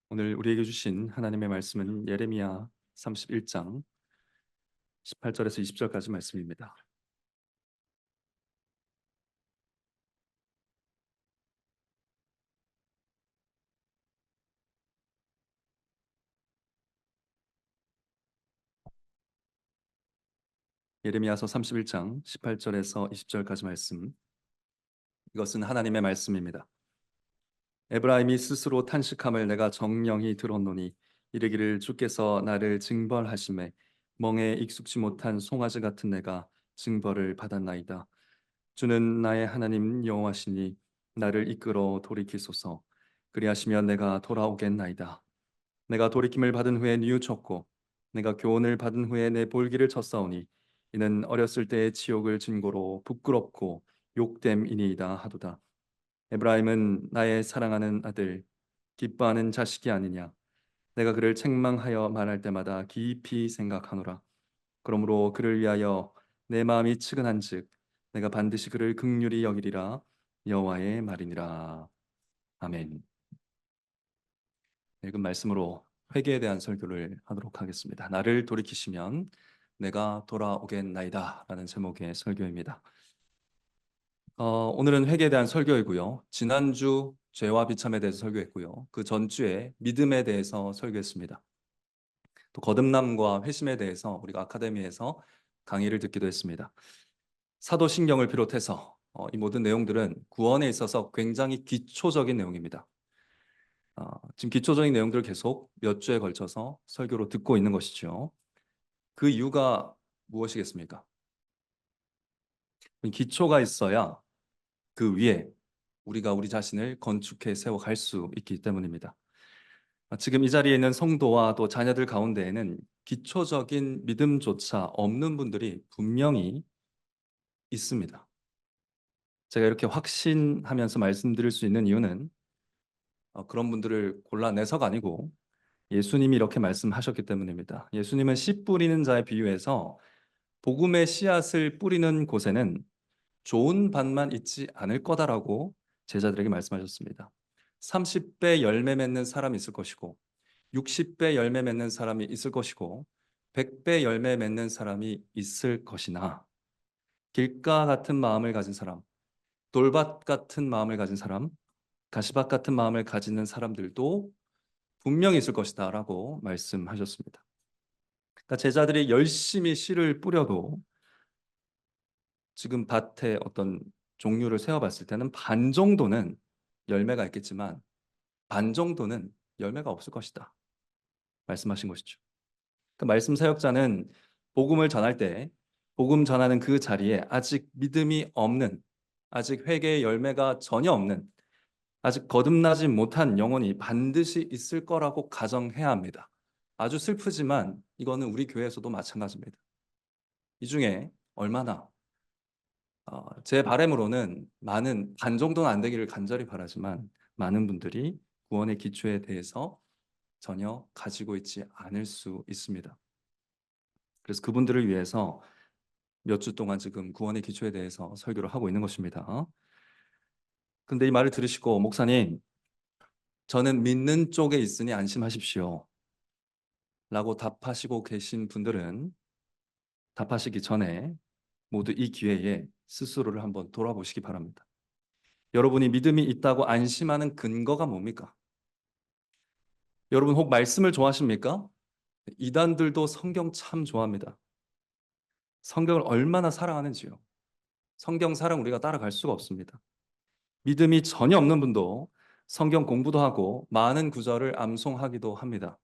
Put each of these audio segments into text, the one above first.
오늘 우리에게 주신 하나님의 말씀은 예레미야 31장 18절에서 20절까지 말씀입니다. 예레미야서 31장 18절에서 20절까지 말씀. 이것은 하나님의 말씀입니다. 에브라임이 스스로 탄식함을 내가 정령히 들었노니 이르기를 주께서 나를 징벌하심에 멍에 익숙지 못한 송아지 같은 내가 징벌을 받았나이다. 주는 나의 하나님 여호와시니 나를 이끌어 돌이키소서. 그리하시면 내가 돌아오겠나이다. 내가 돌이킴을 받은 후에 뉘우쳤고 내가 교훈을 받은 후에 내 볼기를 쳤사오니 이는 어렸을 때의 치욕을 증거로 부끄럽고 욕됨이니이다 하도다. 에브라임은 나의 사랑하는 아들 기뻐하는 자식이 아니냐. 내가 그를 책망하여 말할 때마다 깊이 생각하노라. 그러므로 그를 위하여 내 마음이 측은한즉 내가 반드시 그를 긍휼히 여기리라. 여호와의 말이니라. 아멘. 읽은 말씀으로 회개에 대한 설교를 하도록 하겠습니다. 나를 돌이키시면 내가 돌아오겠나이다 라는 제목의 설교입니다. 오늘은 회개에 대한 설교이고요. 지난주 죄와 비참에 대해서 설교했고요. 그 전주에 믿음에 대해서 설교했습니다. 또 거듭남과 회심에 대해서 우리가 아카데미에서 강의를 듣기도 했습니다. 사도신경을 비롯해서 이 모든 내용들은 구원에 있어서 굉장히 기초적인 내용입니다. 지금 기초적인 내용들을 계속 몇 주에 걸쳐서 설교로 듣고 있는 것이죠. 그 이유가 무엇이겠습니까? 기초가 있어야 그 위에 우리가 우리 자신을 건축해 세워갈 수 있기 때문입니다. 지금 이 자리에 있는 성도와 또 자녀들 가운데에는 기초적인 믿음조차 없는 분들이 분명히 있습니다. 제가 이렇게 확신하면서 말씀드릴 수 있는 이유는 그런 분들을 골라내서가 아니고 예수님이 이렇게 말씀하셨기 때문입니다. 예수님은 씨 뿌리는 자에 비유해서 복음의 씨앗을 뿌리는 곳에는 좋은 밭만 있지 않을 거다라고 제자들에게 말씀하셨습니다. 30배 열매 맺는 사람이 있을 것이고 60배 열매 맺는 사람이 있을 것이고 100배 열매 맺는 사람이 있을 것이나 길가 같은 마음을 가진 사람, 돌밭 같은 마음을 가진 사람, 가시밭 같은 마음을 가지는 사람들도 분명히 있을 것이다 라고 말씀하셨습니다. 그러니까 제자들이 열심히 씨를 뿌려도 지금 밭의 어떤 종류를 세어봤을 때는 반 정도는 열매가 있겠지만 반 정도는 열매가 없을 것이다 말씀하신 것이죠. 그 말씀 사역자는 복음을 전할 때 복음 전하는 그 자리에 아직 믿음이 없는, 아직 회개의 열매가 전혀 없는, 아직 거듭나지 못한 영혼이 반드시 있을 거라고 가정해야 합니다. 아주 슬프지만 이거는 우리 교회에서도 마찬가지입니다. 이 중에 얼마나 제 바람으로는 많은 반 정도는 안 되기를 간절히 바라지만 많은 분들이 구원의 기초에 대해서 전혀 가지고 있지 않을 수 있습니다. 그래서 그분들을 위해서 몇 주 동안 지금 구원의 기초에 대해서 설교를 하고 있는 것입니다. 근데 이 말을 들으시고 목사님, 저는 믿는 쪽에 있으니 안심하십시오 라고 답하시고 계신 분들은 답하시기 전에 모두 이 기회에 스스로를 한번 돌아보시기 바랍니다. 여러분이 믿음이 있다고 안심하는 근거가 뭡니까? 여러분 혹 말씀을 좋아하십니까? 이단들도 성경 참 좋아합니다. 성경을 얼마나 사랑하는지요. 성경 사랑 우리가 따라갈 수가 없습니다. 믿음이 전혀 없는 분도 성경 공부도 하고 많은 구절을 암송하기도 합니다.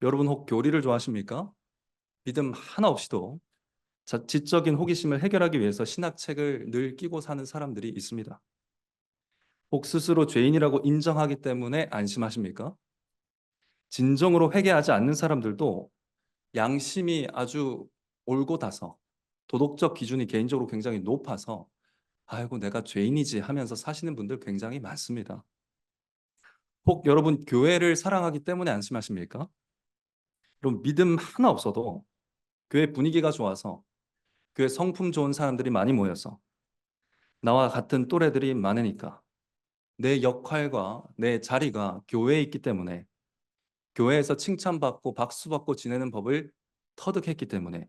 여러분 혹 교리를 좋아하십니까? 믿음 하나 없이도 지적인 호기심을 해결하기 위해서 신학책을 늘 끼고 사는 사람들이 있습니다. 혹 스스로 죄인이라고 인정하기 때문에 안심하십니까? 진정으로 회개하지 않는 사람들도 양심이 아주 올곧아서 도덕적 기준이 개인적으로 굉장히 높아서 아이고 내가 죄인이지 하면서 사시는 분들 굉장히 많습니다. 혹 여러분 교회를 사랑하기 때문에 안심하십니까? 그럼 믿음 하나 없어도 교회 분위기가 좋아서 교회 성품 좋은 사람들이 많이 모여서 나와 같은 또래들이 많으니까 내 역할과 내 자리가 교회에 있기 때문에 교회에서 칭찬받고 박수받고 지내는 법을 터득했기 때문에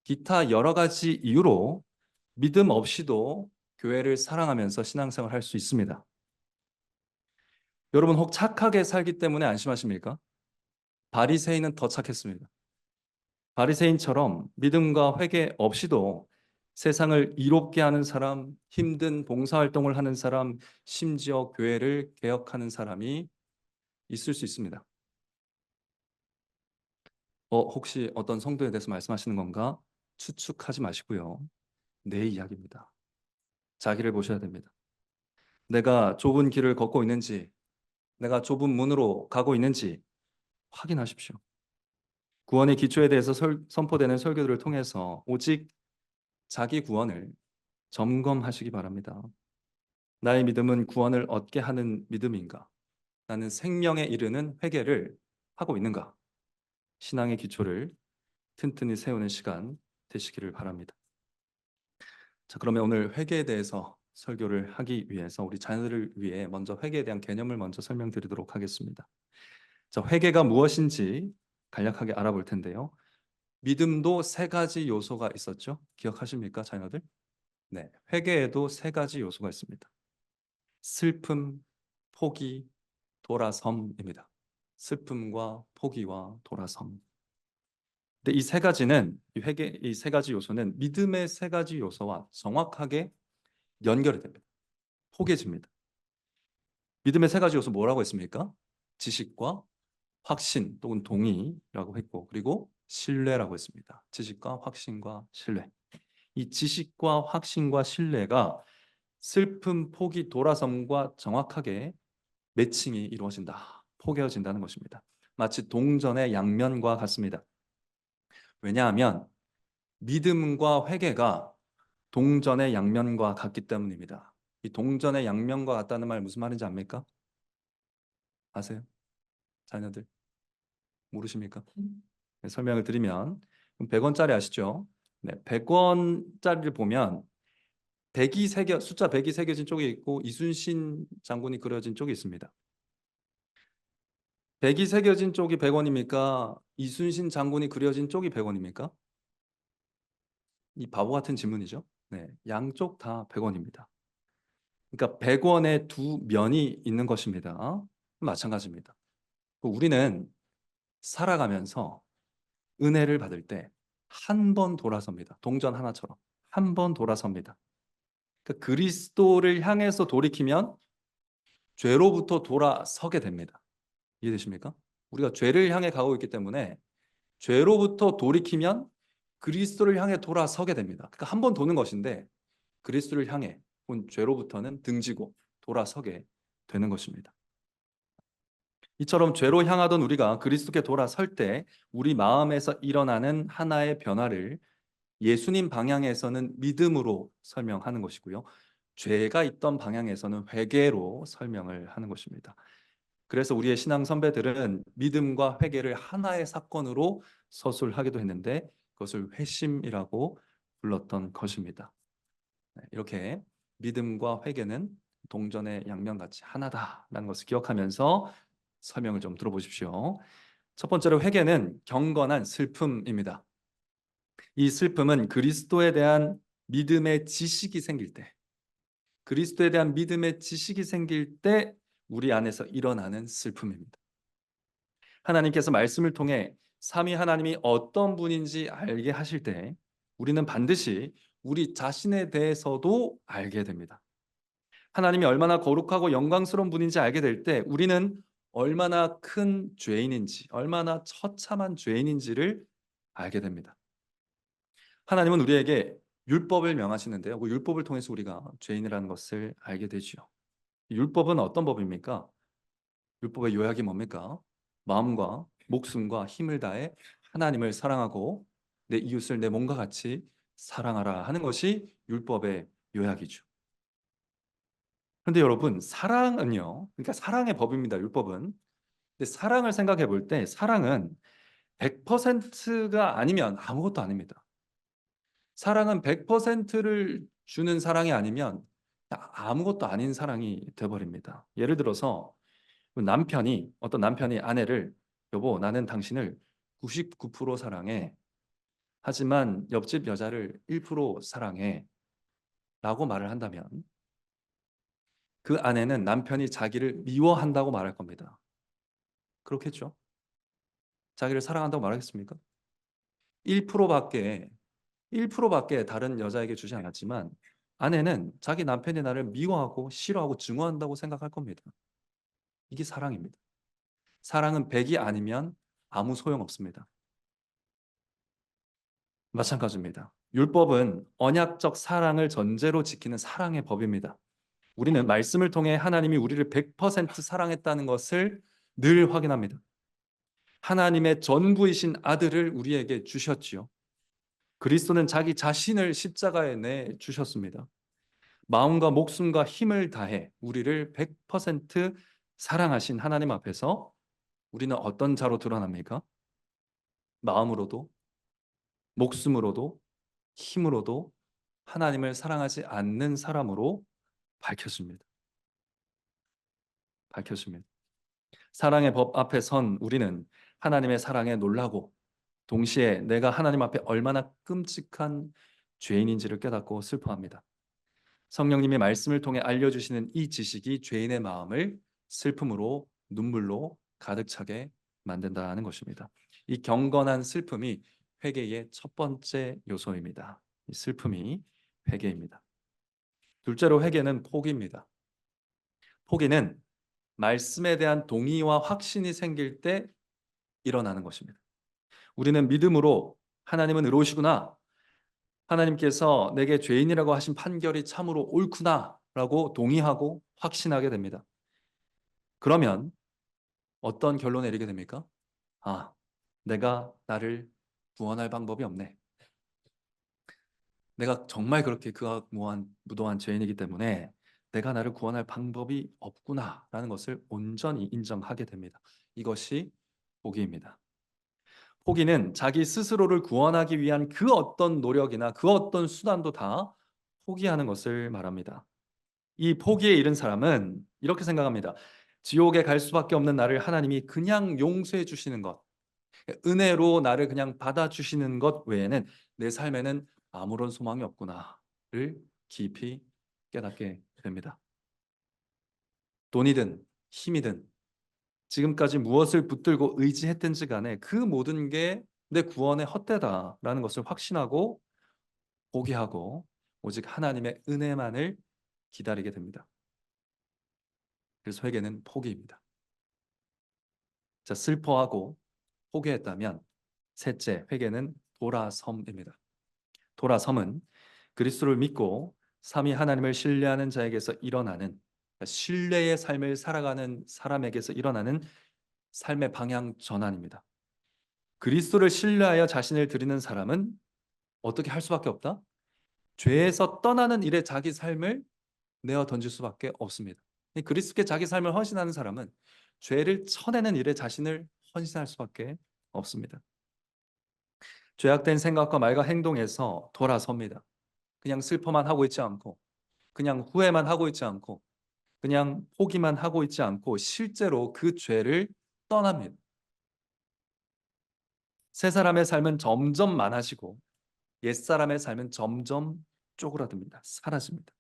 기타 여러 가지 이유로 믿음 없이도 교회를 사랑하면서 신앙생활을 할 수 있습니다. 여러분 혹 착하게 살기 때문에 안심하십니까? 바리새인은 더 착했습니다. 바리새인처럼 믿음과 회개 없이도 세상을 이롭게 하는 사람, 힘든 봉사활동을 하는 사람, 심지어 교회를 개혁하는 사람이 있을 수 있습니다. 혹시 어떤 성도에 대해서 말씀하시는 건가? 추측하지 마시고요. 내 이야기입니다. 자기를 보셔야 됩니다. 내가 좁은 길을 걷고 있는지, 내가 좁은 문으로 가고 있는지 확인하십시오. 구원의 기초에 대해서 선포되는 설교들을 통해서 오직 자기 구원을 점검하시기 바랍니다. 나의 믿음은 구원을 얻게 하는 믿음인가? 나는 생명에 이르는 회개를 하고 있는가? 신앙의 기초를 튼튼히 세우는 시간 되시기를 바랍니다. 자, 그러면 오늘 회개에 대해서 설교를 하기 위해서 우리 자녀들을 위해 먼저 회개에 대한 개념을 먼저 설명드리도록 하겠습니다. 자, 회개가 무엇인지 간략하게 알아볼 텐데요. 믿음도 세 가지 요소가 있었죠. 기억하십니까, 자녀들? 네, 회개에도 세 가지 요소가 있습니다. 슬픔, 포기, 돌아섬입니다. 슬픔과 포기와 돌아섬. 근데 이 세 가지는 이 세 가지 요소는 믿음의 세 가지 요소와 정확하게 연결이 됩니다. 포개집니다. 믿음의 세 가지 요소 뭐라고 했습니까? 지식과 확신 또는 동의라고 했고, 그리고 신뢰라고 했습니다. 지식과 확신과 신뢰. 이 지식과 확신과 신뢰가 슬픔, 포기, 돌아섬과 정확하게 매칭이 이루어진다, 포개어진다는 것입니다. 마치 동전의 양면과 같습니다. 왜냐하면 믿음과 회개가 동전의 양면과 같기 때문입니다. 이 동전의 양면과 같다는 말 무슨 말인지 압니까? 아세요? 자녀들 모르십니까? 네, 설명을 드리면 100원짜리 아시죠? 네, 100원짜리를 보면 숫자 100이 새겨진 쪽이 있고 이순신 장군이 그려진 쪽이 있습니다. 100이 새겨진 쪽이 100원입니까? 이순신 장군이 그려진 쪽이 100원입니까? 이 바보 같은 질문이죠. 네, 양쪽 다 100원입니다. 그러니까 100원의 두 면이 있는 것입니다. 마찬가지입니다. 우리는 살아가면서 은혜를 받을 때 한 번 돌아섭니다. 동전 하나처럼 한 번 돌아섭니다. 그러니까 그리스도를 향해서 돌이키면 죄로부터 돌아서게 됩니다. 이해되십니까? 우리가 죄를 향해 가고 있기 때문에 죄로부터 돌이키면 그리스도를 향해 돌아서게 됩니다. 그러니까 한 번 도는 것인데 그리스도를 향해 온 죄로부터는 등지고 돌아서게 되는 것입니다. 이처럼 죄로 향하던 우리가 그리스도께 돌아설 때 우리 마음에서 일어나는 하나의 변화를 예수님 방향에서는 믿음으로 설명하는 것이고요. 죄가 있던 방향에서는 회개로 설명을 하는 것입니다. 그래서 우리의 신앙 선배들은 믿음과 회개를 하나의 사건으로 서술하기도 했는데 그것을 회심이라고 불렀던 것입니다. 이렇게 믿음과 회개는 동전의 양면같이 하나다라는 것을 기억하면서 설명을 좀 들어보십시오. 첫 번째로 회개는 경건한 슬픔입니다. 이 슬픔은 그리스도에 대한 믿음의 지식이 생길 때, 그리스도에 대한 믿음의 지식이 생길 때 우리 안에서 일어나는 슬픔입니다. 하나님께서 말씀을 통해 삼위 하나님이 어떤 분인지 알게 하실 때 우리는 반드시 우리 자신에 대해서도 알게 됩니다. 하나님이 얼마나 거룩하고 영광스러운 분인지 알게 될 때 우리는 얼마나 큰 죄인인지, 얼마나 처참한 죄인인지를 알게 됩니다. 하나님은 우리에게 율법을 명하시는데요. 그 율법을 통해서 우리가 죄인이라는 것을 알게 되죠. 율법은 어떤 법입니까? 율법의 요약이 뭡니까? 마음과 목숨과 힘을 다해 하나님을 사랑하고 내 이웃을 내 몸과 같이 사랑하라 하는 것이 율법의 요약이죠. 그런데 여러분, 사랑은요, 그러니까 사랑의 법입니다, 율법은. 근데 사랑을 생각해 볼 때 사랑은 100%가 아니면 아무것도 아닙니다. 사랑은 100%를 주는 사랑이 아니면 아무것도 아닌 사랑이 돼버립니다. 예를 들어서 어떤 남편이 아내를 여보, 나는 당신을 99% 사랑해. 하지만 옆집 여자를 1% 사랑해. 라고 말을 한다면 그 아내는 남편이 자기를 미워한다고 말할 겁니다. 그렇겠죠? 자기를 사랑한다고 말하겠습니까? 1%밖에 1%밖에 다른 여자에게 주지 않았지만 아내는 자기 남편이 나를 미워하고 싫어하고 증오한다고 생각할 겁니다. 이게 사랑입니다. 사랑은 100이 아니면 아무 소용 없습니다. 마찬가지입니다. 율법은 언약적 사랑을 전제로 지키는 사랑의 법입니다. 우리는 말씀을 통해 하나님이 우리를 100% 사랑했다는 것을 늘 확인합니다. 하나님의 전부이신 아들을 우리에게 주셨지요. 그리스도는 자기 자신을 십자가에 내 주셨습니다. 마음과 목숨과 힘을 다해 우리를 100% 사랑하신 하나님 앞에서 우리는 어떤 자로 드러납니까? 마음으로도, 목숨으로도, 힘으로도 하나님을 사랑하지 않는 사람으로 밝혀집니다. 밝혀집니다. 사랑의 법 앞에 선 우리는 하나님의 사랑에 놀라고 동시에 내가 하나님 앞에 얼마나 끔찍한 죄인인지를 깨닫고 슬퍼합니다. 성령님이 말씀을 통해 알려주시는 이 지식이 죄인의 마음을 슬픔으로 눈물로 가득 차게 만든다는 것입니다. 이 경건한 슬픔이 회개의 첫 번째 요소입니다. 이 슬픔이 회개입니다. 둘째로 회개는 포기입니다. 포기는 말씀에 대한 동의와 확신이 생길 때 일어나는 것입니다. 우리는 믿음으로 하나님은 의로우시구나, 하나님께서 내게 죄인이라고 하신 판결이 참으로 옳구나 라고 동의하고 확신하게 됩니다. 그러면 어떤 결론을 내리게 됩니까? 아, 내가 나를 구원할 방법이 없네. 내가 정말 그렇게 그악무한 무도한 죄인이기 때문에 내가 나를 구원할 방법이 없구나라는 것을 온전히 인정하게 됩니다. 이것이 포기입니다. 포기는 자기 스스로를 구원하기 위한 그 어떤 노력이나 그 어떤 수단도 다 포기하는 것을 말합니다. 이 포기에 이른 사람은 이렇게 생각합니다. 지옥에 갈 수밖에 없는 나를 하나님이 그냥 용서해 주시는 것, 은혜로 나를 그냥 받아주시는 것 외에는 내 삶에는 아무런 소망이 없구나를 깊이 깨닫게 됩니다. 돈이든 힘이든 지금까지 무엇을 붙들고 의지했든지 간에 그 모든 게 내 구원의 헛되다라는 것을 확신하고 포기하고 오직 하나님의 은혜만을 기다리게 됩니다. 그래서 회개는 포기입니다. 자, 슬퍼하고 포기했다면 셋째, 회개는 돌아섬입니다. 돌아섬은 그리스도를 믿고 삼위 하나님을 신뢰하는 자에게서 일어나는, 신뢰의 삶을 살아가는 사람에게서 일어나는 삶의 방향 전환입니다. 그리스도를 신뢰하여 자신을 드리는 사람은 어떻게 할 수밖에 없다? 죄에서 떠나는 일에 자기 삶을 내어 던질 수밖에 없습니다. 그리스도께 자기 삶을 헌신하는 사람은 죄를 쳐내는 일에 자신을 헌신할 수밖에 없습니다. 죄악된 생각과 말과 행동에서 돌아섭니다. 그냥 슬퍼만 하고 있지 않고, 그냥 후회만 하고 있지 않고, 그냥 포기만 하고 있지 않고 실제로 그 죄를 떠납니다. 새 사람의 삶은 점점 많아지고 옛사람의 삶은 점점 쪼그라듭니다. 사라집니다.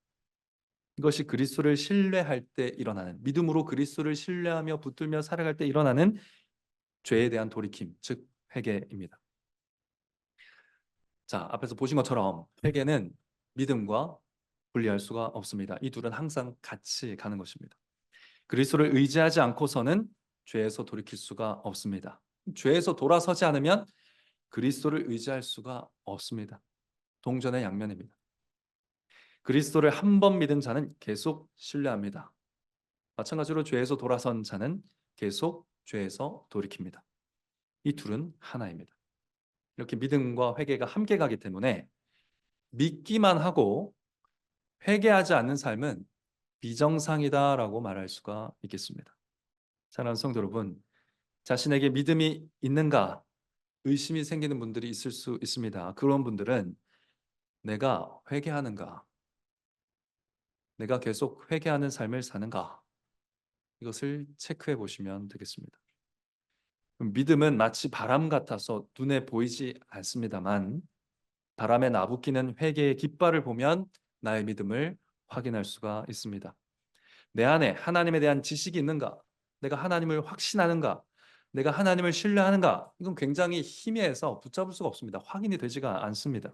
이것이 그리스도를 신뢰할 때 일어나는, 믿음으로 그리스도를 신뢰하며 붙들며 살아갈 때 일어나는 죄에 대한 돌이킴, 즉 회개입니다. 자, 앞에서 보신 것처럼 회개는 믿음과 분리할 수가 없습니다. 이 둘은 항상 같이 가는 것입니다. 그리스도를 의지하지 않고서는 죄에서 돌이킬 수가 없습니다. 죄에서 돌아서지 않으면 그리스도를 의지할 수가 없습니다. 동전의 양면입니다. 그리스도를 한 번 믿은 자는 계속 신뢰합니다. 마찬가지로 죄에서 돌아선 자는 계속 죄에서 돌이킵니다. 이 둘은 하나입니다. 이렇게 믿음과 회개가 함께 가기 때문에 믿기만 하고 회개하지 않는 삶은 비정상이다라고 말할 수가 있겠습니다. 사랑하는 성도 여러분, 자신에게 믿음이 있는가 의심이 생기는 분들이 있을 수 있습니다. 그런 분들은 내가 회개하는가, 내가 계속 회개하는 삶을 사는가? 이것을 체크해 보시면 되겠습니다. 믿음은 마치 바람 같아서 눈에 보이지 않습니다만 바람에 나부끼는 회개의 깃발을 보면 나의 믿음을 확인할 수가 있습니다. 내 안에 하나님에 대한 지식이 있는가? 내가 하나님을 확신하는가? 내가 하나님을 신뢰하는가? 이건 굉장히 희미해서 붙잡을 수가 없습니다. 확인이 되지가 않습니다.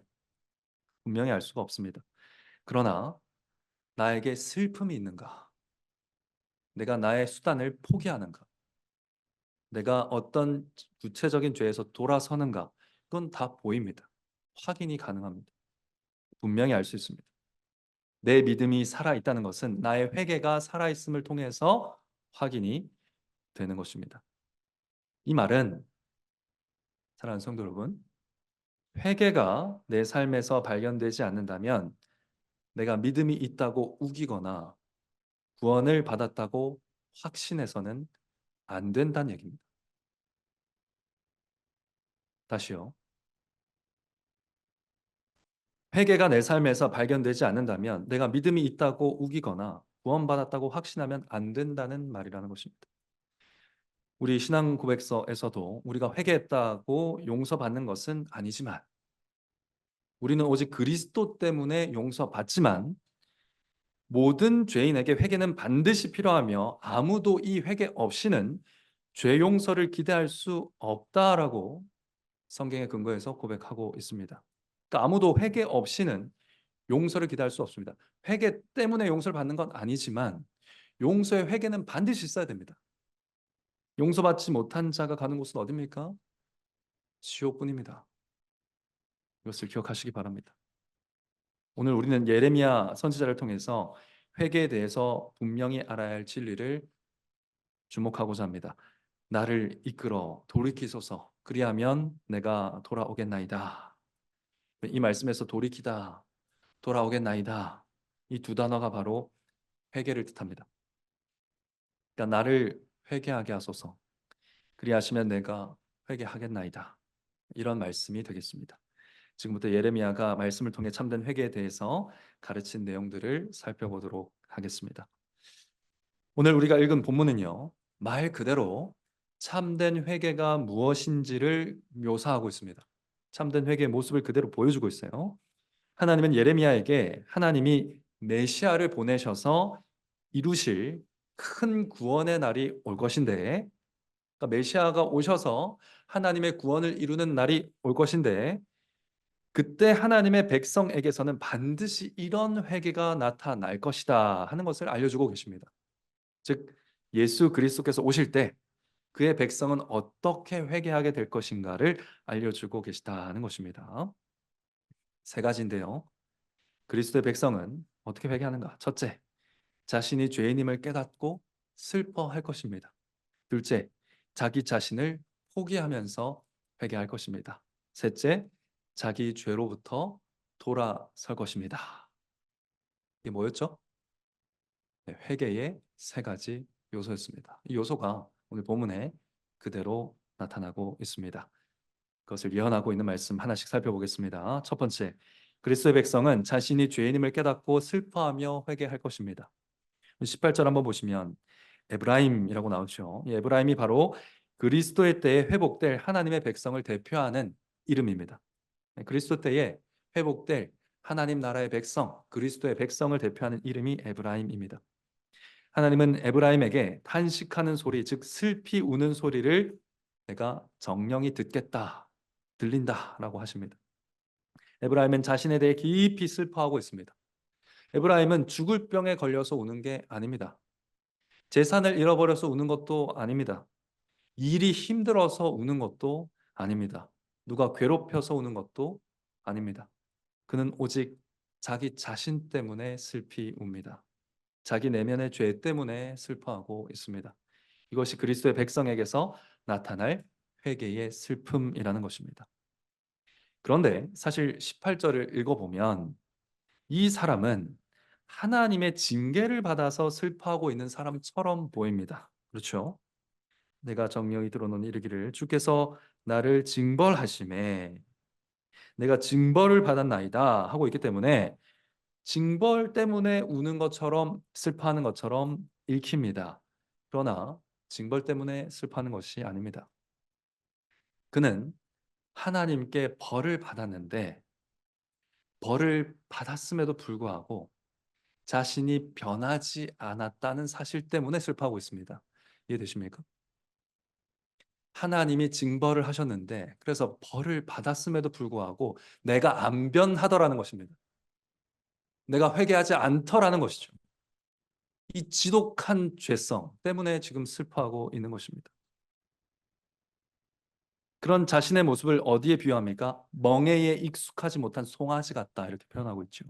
분명히 알 수가 없습니다. 그러나 나에게 슬픔이 있는가? 내가 나의 수단을 포기하는가? 내가 어떤 구체적인 죄에서 돌아서는가? 그건 다 보입니다. 확인이 가능합니다. 분명히 알 수 있습니다. 내 믿음이 살아있다는 것은 나의 회개가 살아있음을 통해서 확인이 되는 것입니다. 이 말은 사랑하는 성도 여러분, 회개가 내 삶에서 발견되지 않는다면 내가 믿음이 있다고 우기거나 구원을 받았다고 확신해서는 안 된다는 얘기입니다. 다시요. 회개가 내 삶에서 발견되지 않는다면 내가 믿음이 있다고 우기거나 구원받았다고 확신하면 안 된다는 말이라는 것입니다. 우리 신앙 고백서에서도 우리가 회개했다고 용서받는 것은 아니지만 우리는 오직 그리스도 때문에 용서받지만 모든 죄인에게 회개는 반드시 필요하며 아무도 이 회개 없이는 죄 용서를 기대할 수 없다라고 성경의 근거에서 고백하고 있습니다. 그러니까 아무도 회개 없이는 용서를 기대할 수 없습니다. 회개 때문에 용서를 받는 건 아니지만 용서의 회개는 반드시 있어야 됩니다. 용서받지 못한 자가 가는 곳은 어디입니까? 지옥뿐입니다. 이것을 기억하시기 바랍니다. 오늘 우리는 예레미야 선지자를 통해서 회개에 대해서 분명히 알아야 할 진리를 주목하고자 합니다. 나를 이끌어 돌이키소서 그리하면 내가 돌아오겠나이다. 이 말씀에서 돌이키다, 돌아오겠나이다. 이 두 단어가 바로 회개를 뜻합니다. 그러니까 나를 회개하게 하소서. 그리하시면 내가 회개하겠나이다. 이런 말씀이 되겠습니다. 지금부터 예레미야가 말씀을 통해 참된 회개에 대해서 가르친 내용들을 살펴보도록 하겠습니다. 오늘 우리가 읽은 본문은요, 말 그대로 참된 회개가 무엇인지를 묘사하고 있습니다. 참된 회개의 모습을 그대로 보여주고 있어요. 하나님은 예레미야에게 하나님이 메시아를 보내셔서 이루실 큰 구원의 날이 올 것인데, 그러니까 메시아가 오셔서 하나님의 구원을 이루는 날이 올 것인데, 그때 하나님의 백성에게서는 반드시 이런 회개가 나타날 것이다 하는 것을 알려주고 계십니다. 즉 예수 그리스도께서 오실 때 그의 백성은 어떻게 회개하게 될 것인가를 알려주고 계시다는 것입니다. 세 가지인데요. 그리스도의 백성은 어떻게 회개하는가? 첫째, 자신이 죄인임을 깨닫고 슬퍼할 것입니다. 둘째, 자기 자신을 포기하면서 회개할 것입니다. 셋째, 자기 죄로부터 돌아설 것입니다. 이게 뭐였죠? 네, 회개의 세 가지 요소였습니다. 이 요소가 오늘 본문에 그대로 나타나고 있습니다. 그것을 예언하고 있는 말씀 하나씩 살펴보겠습니다. 첫 번째, 그리스도의 백성은 자신이 죄인임을 깨닫고 슬퍼하며 회개할 것입니다. 18절 한번 보시면 에브라임이라고 나오죠. 이 에브라임이 바로 그리스도의 때에 회복될 하나님의 백성을 대표하는 이름입니다. 그리스도 때에 회복될 하나님 나라의 백성, 그리스도의 백성을 대표하는 이름이 에브라임입니다. 하나님은 에브라임에게 탄식하는 소리, 즉 슬피 우는 소리를 내가 정령이 듣겠다, 들린다라고 하십니다. 에브라임은 자신에 대해 깊이 슬퍼하고 있습니다. 에브라임은 죽을 병에 걸려서 우는 게 아닙니다. 재산을 잃어버려서 우는 것도 아닙니다. 일이 힘들어서 우는 것도 아닙니다. 누가 괴롭혀서 우는 것도 아닙니다. 그는 오직 자기 자신 때문에 슬피 웁니다. 자기 내면의 죄 때문에 슬퍼하고 있습니다. 이것이 그리스도의 백성에게서 나타날 회개의 슬픔이라는 것입니다. 그런데 사실 18절을 읽어보면 이 사람은 하나님의 징계를 받아서 슬퍼하고 있는 사람처럼 보입니다. 그렇죠? 내가 정령이 들어놓은 이르기를 주께서 나를 징벌하심에 내가 징벌을 받았나이다 하고 있기 때문에 징벌 때문에 우는 것처럼 슬퍼하는 것처럼 읽힙니다. 그러나 징벌 때문에 슬퍼하는 것이 아닙니다. 그는 하나님께 벌을 받았는데 벌을 받았음에도 불구하고 자신이 변하지 않았다는 사실 때문에 슬퍼하고 있습니다. 이해되십니까? 하나님이 징벌을 하셨는데 그래서 벌을 받았음에도 불구하고 내가 안 변하더라는 것입니다. 내가 회개하지 않더라는 것이죠. 이 지독한 죄성 때문에 지금 슬퍼하고 있는 것입니다. 그런 자신의 모습을 어디에 비유합니까? 멍에에 익숙하지 못한 송아지 같다 이렇게 표현하고 있죠.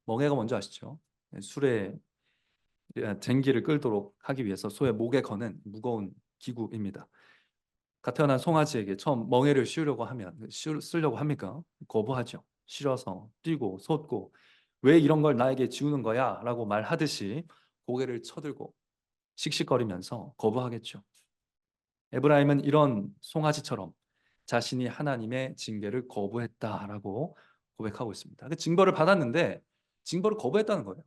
멍에가 뭔지 아시죠? 술에 쟁기를 끌도록 하기 위해서 소의 목에 거는 무거운 기구입니다. 갓 태어난 송아지에게 처음 멍에를 씌우려고 하면 쓰려고 합니까? 거부하죠. 싫어서 뛰고 솟고 왜 이런 걸 나에게 지우는 거야? 라고 말하듯이 고개를 쳐들고 씩씩거리면서 거부하겠죠. 에브라임은 이런 송아지처럼 자신이 하나님의 징계를 거부했다라고 고백하고 있습니다. 그 징벌을 받았는데 징벌을 거부했다는 거예요.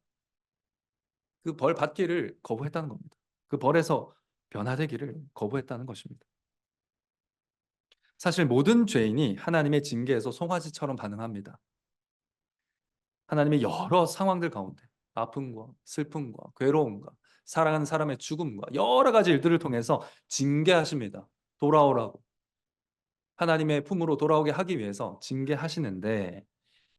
그 벌 받기를 거부했다는 겁니다. 그 벌에서 변화되기를 거부했다는 것입니다. 사실 모든 죄인이 하나님의 징계에서 송아지처럼 반응합니다. 하나님의 여러 상황들 가운데 아픔과 슬픔과 괴로움과 사랑하는 사람의 죽음과 여러 가지 일들을 통해서 징계하십니다. 돌아오라고. 하나님의 품으로 돌아오게 하기 위해서 징계하시는데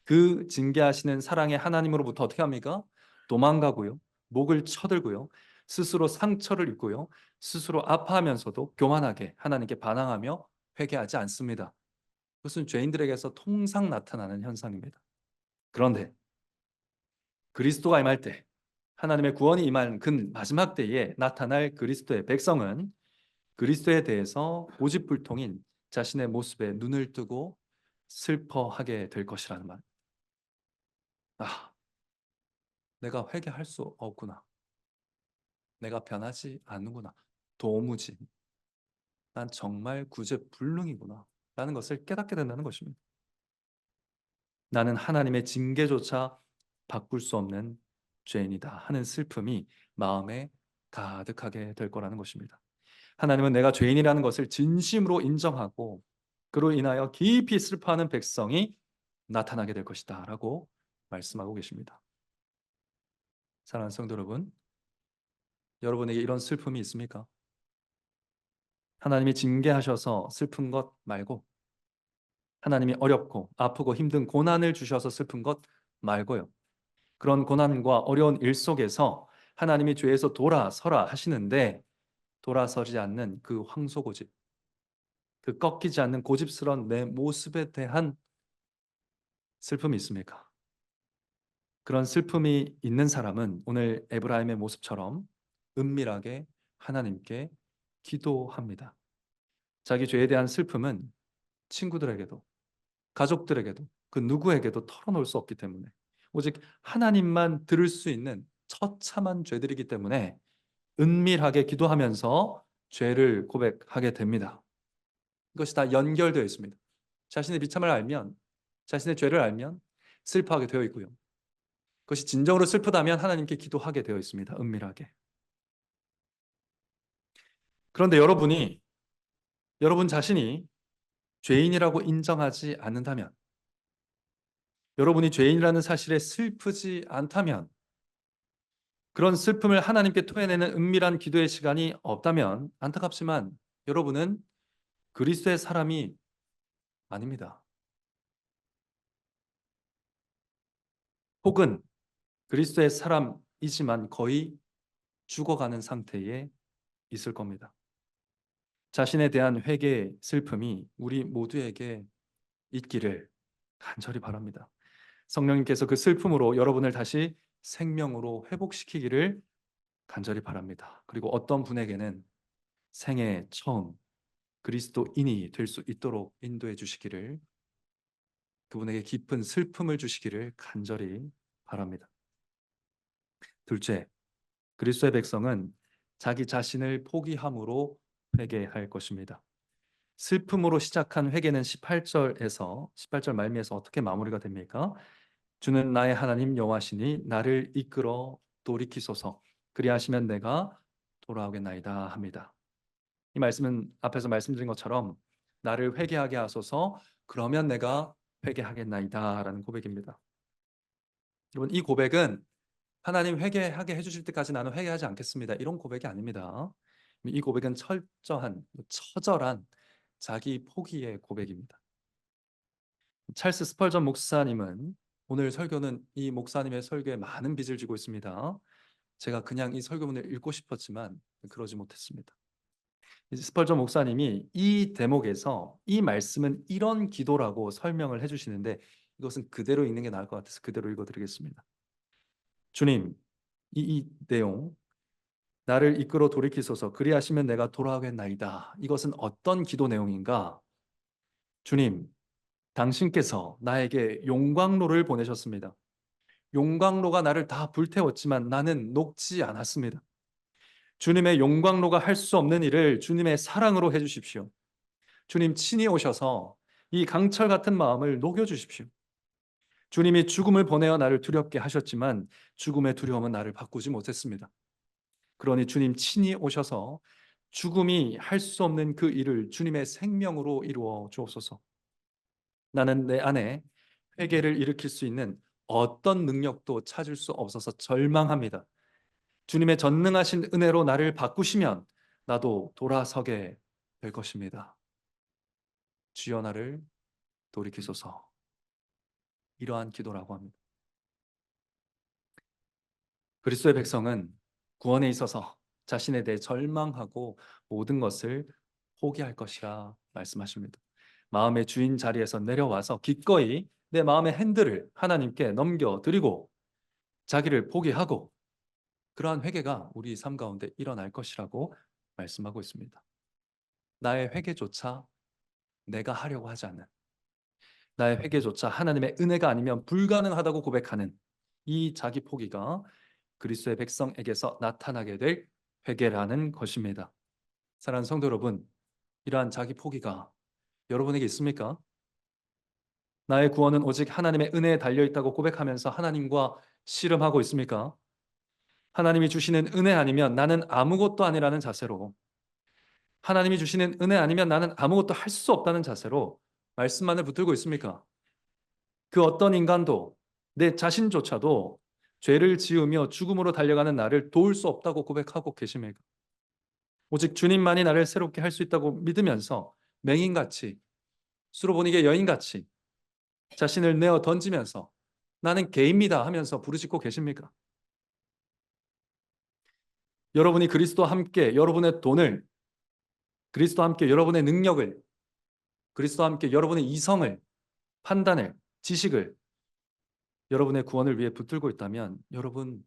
그 징계하시는 사랑의 하나님으로부터 어떻게 합니까? 도망가고요. 목을 쳐들고요. 스스로 상처를 입고요. 스스로 아파하면서도 교만하게 하나님께 반항하며 회개하지 않습니다. 그것은 죄인들에게서 통상 나타나는 현상입니다. 그런데 그리스도가 임할 때 하나님의 구원이 임할 그 마지막 때에 나타날 그리스도의 백성은 그리스도에 대해서 고집불통인 자신의 모습에 눈을 뜨고 슬퍼하게 될 것이라는 말. 아, 내가 회개할 수 없구나. 내가 변하지 않는구나. 도무지. 난 정말 구제불능이구나. 라는 것을 깨닫게 된다는 것입니다. 나는 하나님의 징계조차 바꿀 수 없는 죄인이다 하는 슬픔이 마음에 가득하게 될 거라는 것입니다. 하나님은 내가 죄인이라는 것을 진심으로 인정하고 그로 인하여 깊이 슬퍼하는 백성이 나타나게 될 것이다 라고 말씀하고 계십니다. 사랑하는 성도 여러분, 여러분에게 이런 슬픔이 있습니까? 하나님이 징계하셔서 슬픈 것 말고 하나님이 어렵고 아프고 힘든 고난을 주셔서 슬픈 것 말고요. 그런 고난과 어려운 일 속에서 하나님이 죄에서 돌아서라 하시는데 돌아서지 않는 그 황소고집, 그 꺾이지 않는 고집스러운 내 모습에 대한 슬픔이 있습니까? 그런 슬픔이 있는 사람은 오늘 에브라임의 모습처럼 은밀하게 하나님께 기도합니다. 자기 죄에 대한 슬픔은 친구들에게도 가족들에게도 그 누구에게도 털어놓을 수 없기 때문에 오직 하나님만 들을 수 있는 처참한 죄들이기 때문에 은밀하게 기도하면서 죄를 고백하게 됩니다. 이것이 다 연결되어 있습니다. 자신의 비참을 알면 자신의 죄를 알면 슬퍼하게 되어 있고요. 그것이 진정으로 슬프다면 하나님께 기도하게 되어 있습니다. 은밀하게. 그런데 여러분 자신이 죄인이라고 인정하지 않는다면 여러분이 죄인이라는 사실에 슬프지 않다면 그런 슬픔을 하나님께 토해내는 은밀한 기도의 시간이 없다면 안타깝지만 여러분은 그리스도의 사람이 아닙니다. 혹은 그리스도의 사람이지만 거의 죽어가는 상태에 있을 겁니다. 자신에 대한 회개의 슬픔이 우리 모두에게 있기를 간절히 바랍니다. 성령님께서 그 슬픔으로 여러분을 다시 생명으로 회복시키기를 간절히 바랍니다. 그리고 어떤 분에게는 생애 처음 그리스도인이 될 수 있도록 인도해 주시기를 그분에게 깊은 슬픔을 주시기를 간절히 바랍니다. 둘째, 그리스도의 백성은 자기 자신을 포기함으로 회개할 것입니다. 슬픔으로 시작한 회개는 18절 말미에서 어떻게 마무리가 됩니까? 주는 나의 하나님 여호와시니 나를 이끌어 돌이키소서. 그리하시면 내가 돌아오겠나이다 합니다. 이 말씀은 앞에서 말씀드린 것처럼 나를 회개하게 하소서. 그러면 내가 회개하겠나이다라는 고백입니다. 여러분, 이 고백은 하나님 회개하게 해주실 때까지 나는 회개하지 않겠습니다, 이런 고백이 아닙니다. 이 고백은 철저한, 처절한 자기 포기의 고백입니다. 찰스 스펄전 목사님은, 오늘 설교는 이 목사님의 설교에 많은 빚을 지고 있습니다. 제가 그냥 이 설교문을 읽고 싶었지만 그러지 못했습니다. 스펄전 목사님이 이 대목에서 이 말씀은 이런 기도라고 설명을 해주시는데, 이것은 그대로 읽는 게 나을 것 같아서 그대로 읽어드리겠습니다. 주님, 이 내용, 나를 이끌어 돌이키소서. 그리하시면 내가 돌아오겠나이다. 이것은 어떤 기도 내용인가? 주님, 당신께서 나에게 용광로를 보내셨습니다. 용광로가 나를 다 불태웠지만 나는 녹지 않았습니다. 주님의 용광로가 할 수 없는 일을 주님의 사랑으로 해주십시오. 주님 친히 오셔서 이 강철 같은 마음을 녹여주십시오. 주님이 죽음을 보내어 나를 두렵게 하셨지만 죽음의 두려움은 나를 바꾸지 못했습니다. 그러니 주님 친히 오셔서 죽음이 할 수 없는 그 일을 주님의 생명으로 이루어 주옵소서. 나는 내 안에 회개를 일으킬 수 있는 어떤 능력도 찾을 수 없어서 절망합니다. 주님의 전능하신 은혜로 나를 바꾸시면 나도 돌아서게 될 것입니다. 주여 나를 돌이키소서. 이러한 기도라고 합니다. 그리스도의 백성은 구원에 있어서 자신에 대해 절망하고 모든 것을 포기할 것이라 말씀하십니다. 마음의 주인 자리에서 내려와서 기꺼이 내 마음의 핸들을 하나님께 넘겨드리고 자기를 포기하고, 그러한 회개가 우리 삶 가운데 일어날 것이라고 말씀하고 있습니다. 나의 회개조차 내가 하려고 하지 않는, 나의 회개조차 하나님의 은혜가 아니면 불가능하다고 고백하는 이 자기 포기가 그리스도의 백성에게서 나타나게 될 회개라는 것입니다. 사랑하는 성도 여러분, 이러한 자기 포기가 여러분에게 있습니까? 나의 구원은 오직 하나님의 은혜에 달려있다고 고백하면서 하나님과 씨름하고 있습니까? 하나님이 주시는 은혜 아니면 나는 아무것도 아니라는 자세로, 하나님이 주시는 은혜 아니면 나는 아무것도 할 수 없다는 자세로 말씀만을 붙들고 있습니까? 그 어떤 인간도, 내 자신조차도 죄를 지으며 죽음으로 달려가는 나를 도울 수 없다고 고백하고 계십니까? 오직 주님만이 나를 새롭게 할 수 있다고 믿으면서 맹인같이, 수로보니게 여인같이 자신을 내어 던지면서 나는 개입니다 하면서 부르짖고 계십니까? 여러분이 그리스도와 함께 여러분의 돈을, 그리스도와 함께 여러분의 능력을, 그리스도와 함께 여러분의 이성을, 판단을, 지식을 여러분의 구원을 위해 붙들고 있다면 여러분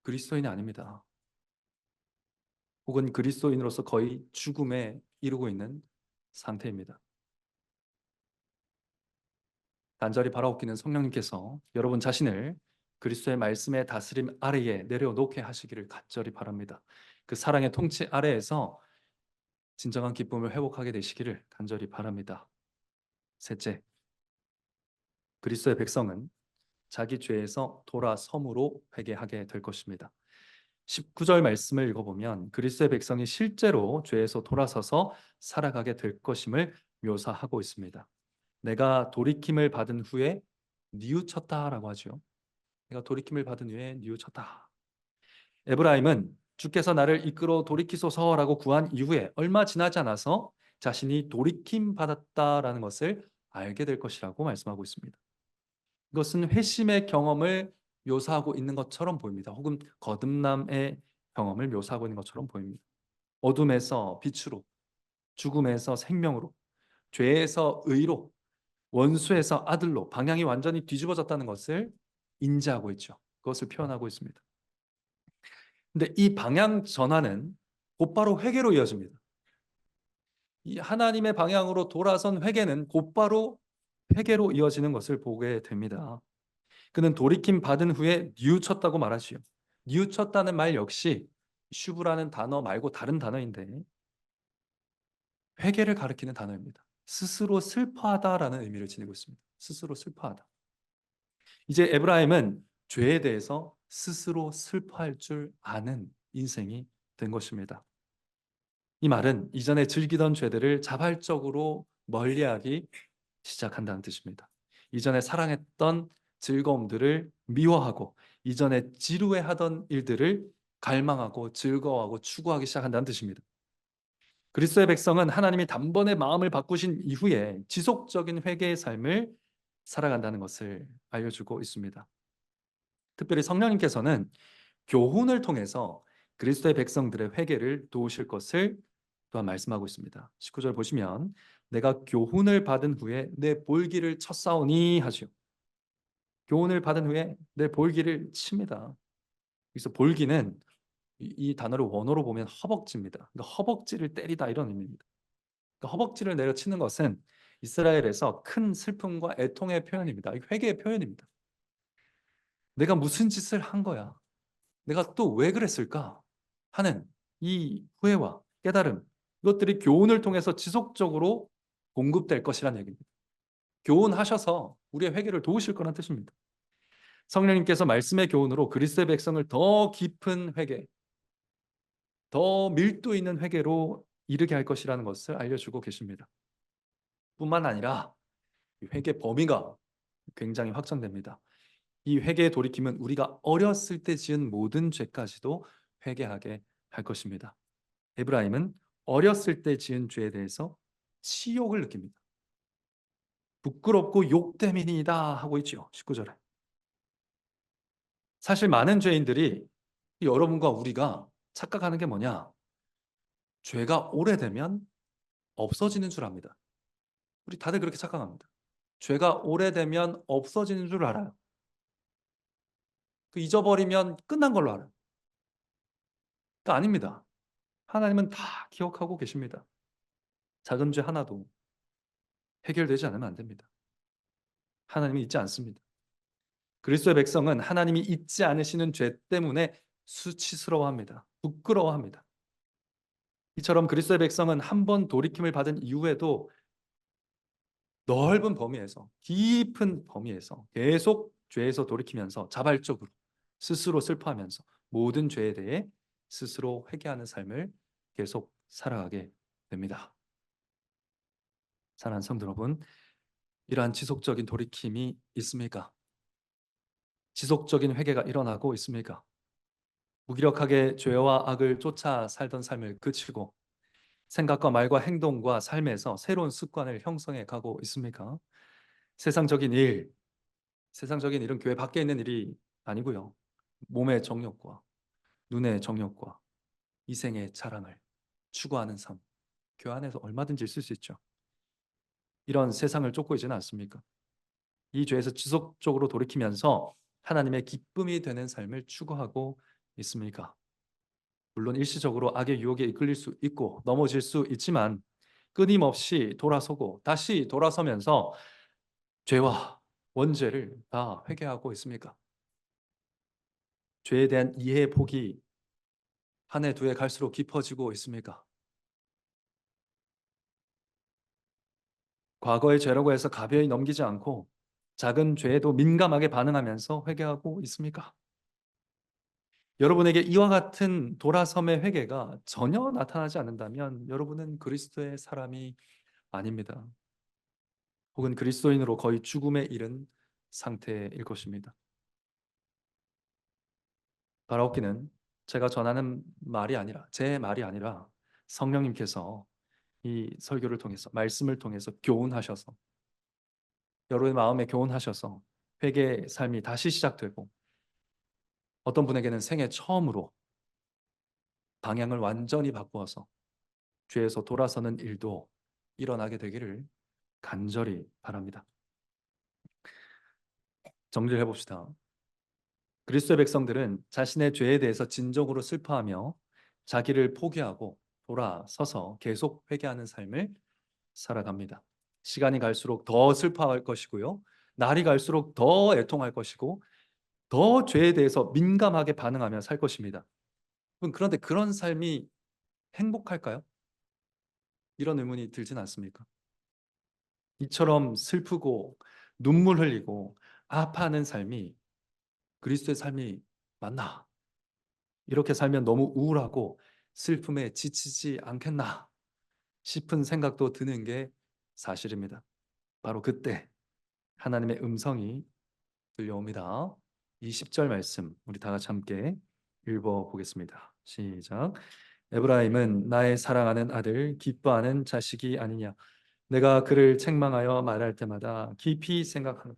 그리스도인이 아닙니다. 혹은 그리스도인으로서 거의 죽음에 이르고 있는 상태입니다. 간절히 바라옵기는 성령님께서 여러분 자신을 그리스도의 말씀의 다스림 아래에 내려놓게 하시기를 간절히 바랍니다. 그 사랑의 통치 아래에서 진정한 기쁨을 회복하게 되시기를 간절히 바랍니다. 셋째, 그리스도의 백성은 자기 죄에서 돌아섬으로 회개하게 될 것입니다. 19절 말씀을 읽어보면 그리스도의 백성이 실제로 죄에서 돌아서서 살아가게 될 것임을 묘사하고 있습니다. 내가 돌이킴을 받은 후에 뉘우쳤다라고 하죠. 내가 돌이킴을 받은 후에 뉘우쳤다. 에브라임은 주께서 나를 이끌어 돌이키소서라고 구한 이후에 얼마 지나지 않아서 자신이 돌이킴 받았다라는 것을 알게 될 것이라고 말씀하고 있습니다. 이것은 회심의 경험을 묘사하고 있는 것처럼 보입니다. 혹은 거듭남의 경험을 묘사하고 있는 것처럼 보입니다. 어둠에서 빛으로, 죽음에서 생명으로, 죄에서 의로, 원수에서 아들로 방향이 완전히 뒤집어졌다는 것을 인지하고 있죠. 그것을 표현하고 있습니다. 근데 이 방향 전환은 곧바로 회개로 이어집니다. 이 하나님의 방향으로 돌아선 회개는 곧바로 회개로 이어지는 것을 보게 됩니다. 그는 돌이킴 받은 후에 뉘우쳤다고 말하지요. 뉘우쳤다는 말 역시 슈브라는 단어 말고 다른 단어인데 회개를 가리키는 단어입니다. 스스로 슬퍼하다라는 의미를 지니고 있습니다. 스스로 슬퍼하다. 이제 에브라임은 죄에 대해서 스스로 슬퍼할 줄 아는 인생이 된 것입니다. 이 말은 이전에 즐기던 죄들을 자발적으로 멀리하기 시작한다는 뜻입니다. 이전에 사랑했던 즐거움들을 미워하고 이전에 지루해하던 일들을 갈망하고 즐거워하고 추구하기 시작한다는 뜻입니다. 그리스도의 백성은 하나님이 단번에 마음을 바꾸신 이후에 지속적인 회개의 삶을 살아간다는 것을 알려주고 있습니다. 특별히 성령님께서는 교훈을 통해서 그리스도의 백성들의 회개를 도우실 것을 또한 말씀하고 있습니다. 19절 보시면 내가 교훈을 받은 후에 내 볼기를 쳤사오니 하시오. 교훈을 받은 후에 내 볼기를 칩니다. 그래서 볼기는 이 단어를 원어로 보면 허벅지입니다. 그러니까 허벅지를 때리다 이런 의미입니다. 그러니까 허벅지를 내려 치는 것은 이스라엘에서 큰 슬픔과 애통의 표현입니다. 회개의 표현입니다. 내가 무슨 짓을 한 거야? 내가 또 왜 그랬을까? 하는 이 후회와 깨달음, 이것들이 교훈을 통해서 지속적으로 공급될 것이라는 얘기입니다. 교훈하셔서 우리의 회개를 도우실 거라는 뜻입니다. 성령님께서 말씀의 교훈으로 그리스도의 백성을 더 깊은 회개, 더 밀도 있는 회개로 이르게 할 것이라는 것을 알려주고 계십니다. 뿐만 아니라 회개 범위가 굉장히 확장됩니다. 이 회개의 돌이킴은 우리가 어렸을 때 지은 모든 죄까지도 회개하게 할 것입니다. 에브라임은 어렸을 때 지은 죄에 대해서 치욕을 느낍니다. 부끄럽고 욕되민이다 하고 있죠. 19절에. 사실 많은 죄인들이 여러분과 우리가 착각하는 게 뭐냐? 죄가 오래되면 없어지는 줄 압니다. 우리 다들 그렇게 착각합니다. 죄가 오래되면 없어지는 줄 알아요. 잊어버리면 끝난 걸로 알아요. 그러니까 아닙니다. 하나님은 다 기억하고 계십니다. 작은 죄 하나도 해결되지 않으면 안 됩니다. 하나님이 잊지 않습니다. 그리스도의 백성은 하나님이 잊지 않으시는 죄 때문에 수치스러워합니다. 부끄러워합니다. 이처럼 그리스도의 백성은 한 번 돌이킴을 받은 이후에도 넓은 범위에서, 깊은 범위에서 계속 죄에서 돌이키면서 자발적으로 스스로 슬퍼하면서 모든 죄에 대해 스스로 회개하는 삶을 계속 살아가게 됩니다. 사랑하는 성도 여러분, 이러한 지속적인 돌이킴이 있습니까? 지속적인 회개가 일어나고 있습니까? 무기력하게 죄와 악을 쫓아 살던 삶을 그치고 생각과 말과 행동과 삶에서 새로운 습관을 형성해 가고 있습니까? 세상적인 일, 세상적인 일은 교회 밖에 있는 일이 아니고요. 몸의 정욕과 눈의 정욕과 이생의 자랑을 추구하는 삶, 교회 안에서 얼마든지 있을 수 있죠. 이런 세상을 쫓고 있지는 않습니까? 이 죄에서 지속적으로 돌이키면서 하나님의 기쁨이 되는 삶을 추구하고 있습니까? 물론 일시적으로 악의 유혹에 이끌릴 수 있고 넘어질 수 있지만 끊임없이 돌아서고 다시 돌아서면서 죄와 원죄를 다 회개하고 있습니까? 죄에 대한 이해의 폭이 한 해 두 해 갈수록 깊어지고 있습니까? 과거의 죄라고 해서 가벼이 넘기지 않고 작은 죄에도 민감하게 반응하면서 회개하고 있습니까? 여러분에게 이와 같은 돌아섬의 회개가 전혀 나타나지 않는다면 여러분은 그리스도의 사람이 아닙니다. 혹은 그리스도인으로 거의 죽음에 이른 상태일 것입니다. 바라옵기는 제가 전하는 말이 아니라 제 말이 아니라 성령님께서 이 설교를 통해서 말씀을 통해서 교훈하셔서 여러분의 마음에 교훈하셔서 회개의 삶이 다시 시작되고 어떤 분에게는 생애 처음으로 방향을 완전히 바꾸어서 죄에서 돌아서는 일도 일어나게 되기를 간절히 바랍니다. 정리를 해봅시다. 그리스도의 백성들은 자신의 죄에 대해서 진정으로 슬퍼하며 자기를 포기하고 돌아서서 계속 회개하는 삶을 살아갑니다. 시간이 갈수록 더 슬퍼할 것이고요. 날이 갈수록 더 애통할 것이고 더 죄에 대해서 민감하게 반응하며 살 것입니다. 그런데 그런 삶이 행복할까요? 이런 의문이 들진 않습니까? 이처럼 슬프고 눈물 흘리고 아파하는 삶이 그리스도의 삶이 맞나? 이렇게 살면 너무 우울하고 슬픔에 지치지 않겠나 싶은 생각도 드는 게 사실입니다. 바로 그때 하나님의 음성이 들려옵니다. 이 10절 말씀 우리 다 같이 함께 읽어보겠습니다. 시작. 에브라임은 나의 사랑하는 아들, 기뻐하는 자식이 아니냐. 내가 그를 책망하여 말할 때마다 깊이 생각하노.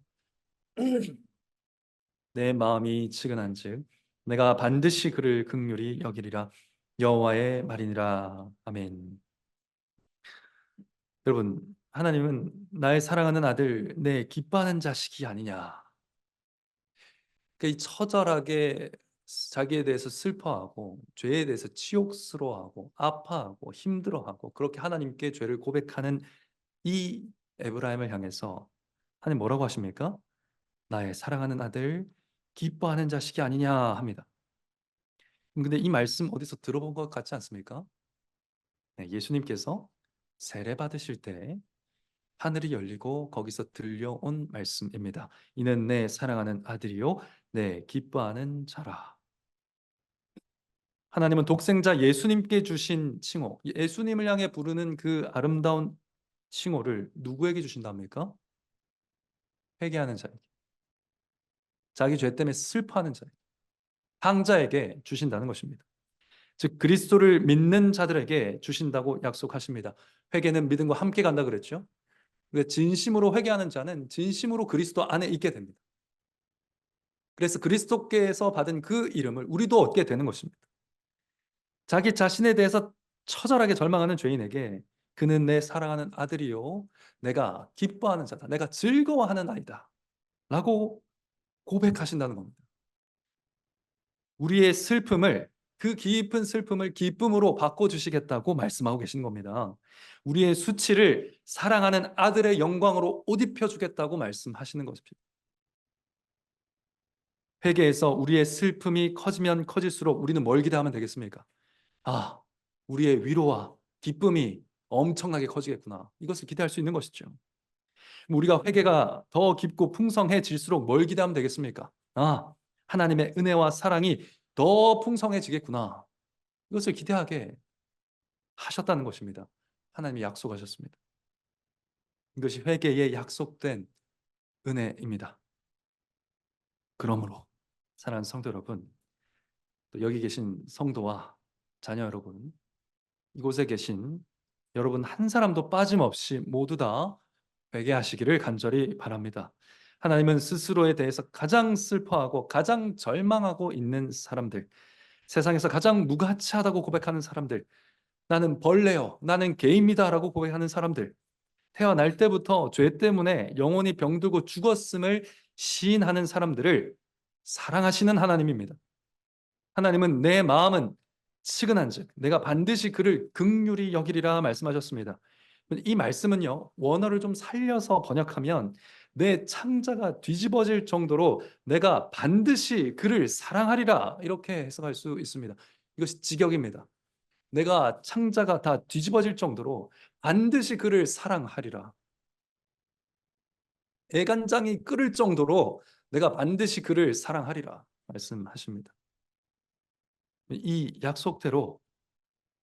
내 마음이 측은한즉 내가 반드시 그를 긍휼히 여기리라. 여호와의 말이니라. 아멘. 여러분, 하나님은 나의 사랑하는 아들, 내 기뻐하는 자식이 아니냐. 그러니까 이 처절하게 자기에 대해서 슬퍼하고 죄에 대해서 치욕스러워하고 아파하고 힘들어하고 그렇게 하나님께 죄를 고백하는 이 에브라임을 향해서 하나님 뭐라고 하십니까? 나의 사랑하는 아들, 기뻐하는 자식이 아니냐 합니다. 근데 이 말씀 어디서 들어본 것 같지 않습니까? 네, 예수님께서 세례 받으실 때 하늘이 열리고 거기서 들려온 말씀입니다. 이는 내 사랑하는 아들이요 내 기뻐하는 자라. 하나님은 독생자 예수님께 주신 칭호, 예수님을 향해 부르는 그 아름다운 칭호를 누구에게 주신답니까? 회개하는 자에게, 자기 죄 때문에 슬퍼하는 자에게, 항자에게 주신다는 것입니다. 즉 그리스도를 믿는 자들에게 주신다고 약속하십니다. 회개는 믿음과 함께 간다 그랬죠. 진심으로 회개하는 자는 진심으로 그리스도 안에 있게 됩니다. 그래서 그리스도께서 받은 그 이름을 우리도 얻게 되는 것입니다. 자기 자신에 대해서 처절하게 절망하는 죄인에게 그는 내 사랑하는 아들이요 내가 기뻐하는 자다. 내가 즐거워하는 아이다. 라고 고백하신다는 겁니다. 우리의 슬픔을, 그 깊은 슬픔을 기쁨으로 바꿔주시겠다고 말씀하고 계신 겁니다. 우리의 수치를 사랑하는 아들의 영광으로 옷 입혀주겠다고 말씀하시는 것입니다. 회개에서 우리의 슬픔이 커지면 커질수록 우리는 뭘 기대하면 되겠습니까? 아, 우리의 위로와 기쁨이 엄청나게 커지겠구나. 이것을 기대할 수 있는 것이죠. 우리가 회개가 더 깊고 풍성해질수록 뭘 기대하면 되겠습니까? 아, 하나님의 은혜와 사랑이 더 풍성해지겠구나. 이것을 기대하게 하셨다는 것입니다. 하나님이 약속하셨습니다. 이것이 회개에 약속된 은혜입니다. 그러므로 사랑하는 성도 여러분, 또 여기 계신 성도와 자녀 여러분, 이곳에 계신 여러분 한 사람도 빠짐없이 모두 다 회개하시기를 간절히 바랍니다. 하나님은 스스로에 대해서 가장 슬퍼하고 가장 절망하고 있는 사람들, 세상에서 가장 무가치하다고 고백하는 사람들, 나는 벌레요, 나는 개입니다라고 고백하는 사람들, 태어날 때부터 죄 때문에 영혼이 병들고 죽었음을 시인하는 사람들을 사랑하시는 하나님입니다. 하나님은 내 마음은 측은한즉 내가 반드시 그를 긍휼히 여기리라 말씀하셨습니다. 이 말씀은요, 원어를 좀 살려서 번역하면 내 창자가 뒤집어질 정도로 내가 반드시 그를 사랑하리라 이렇게 해석할 수 있습니다. 이것이 직역입니다. 내가 창자가 다 뒤집어질 정도로 반드시 그를 사랑하리라. 애간장이 끓을 정도로 내가 반드시 그를 사랑하리라 말씀하십니다. 이 약속대로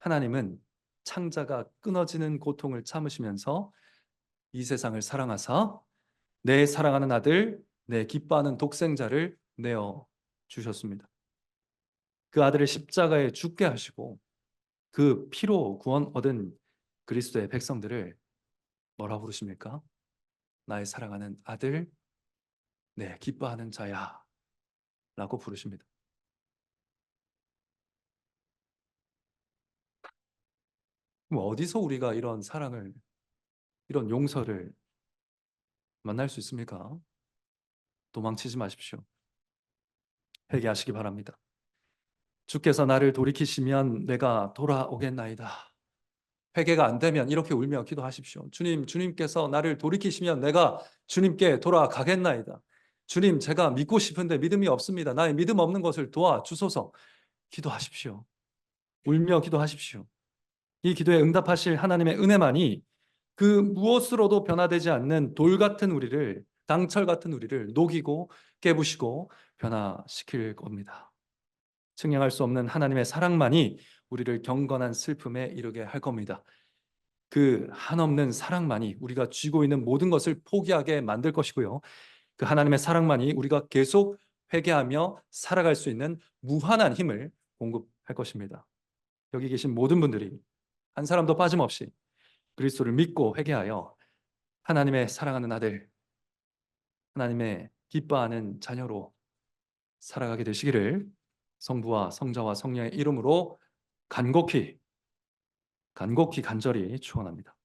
하나님은 창자가 끊어지는 고통을 참으시면서 이 세상을 사랑하사 내 사랑하는 아들, 내 기뻐하는 독생자를 내어 주셨습니다. 그 아들을 십자가에 죽게 하시고 그 피로 구원 얻은 그리스도의 백성들을 뭐라 부르십니까? 나의 사랑하는 아들, 내 기뻐하는 자야 라고 부르십니다. 그럼 어디서 우리가 이런 사랑을, 이런 용서를 만날 수 있습니까? 도망치지 마십시오. 회개하시기 바랍니다. 주께서 나를 돌이키시면 내가 돌아오겠나이다. 회개가 안 되면 이렇게 울며 기도하십시오. 주님, 주님께서 나를 돌이키시면 내가 주님께 돌아가겠나이다. 주님, 제가 믿고 싶은데 믿음이 없습니다. 나의 믿음 없는 것을 도와주소서. 기도하십시오. 울며 기도하십시오. 이 기도에 응답하실 하나님의 은혜만이 그 무엇으로도 변화되지 않는 돌 같은 우리를 강철 같은 우리를 녹이고 깨부시고 변화시킬 겁니다. 측량할 수 없는 하나님의 사랑만이 우리를 경건한 슬픔에 이르게 할 겁니다. 그 한없는 사랑만이 우리가 쥐고 있는 모든 것을 포기하게 만들 것이고요. 그 하나님의 사랑만이 우리가 계속 회개하며 살아갈 수 있는 무한한 힘을 공급할 것입니다. 여기 계신 모든 분들이 한 사람도 빠짐없이 그리스도를 믿고 회개하여 하나님의 사랑하는 아들, 하나님의 기뻐하는 자녀로 살아가게 되시기를 성부와 성자와 성령의 이름으로 간곡히 간절히 축원합니다.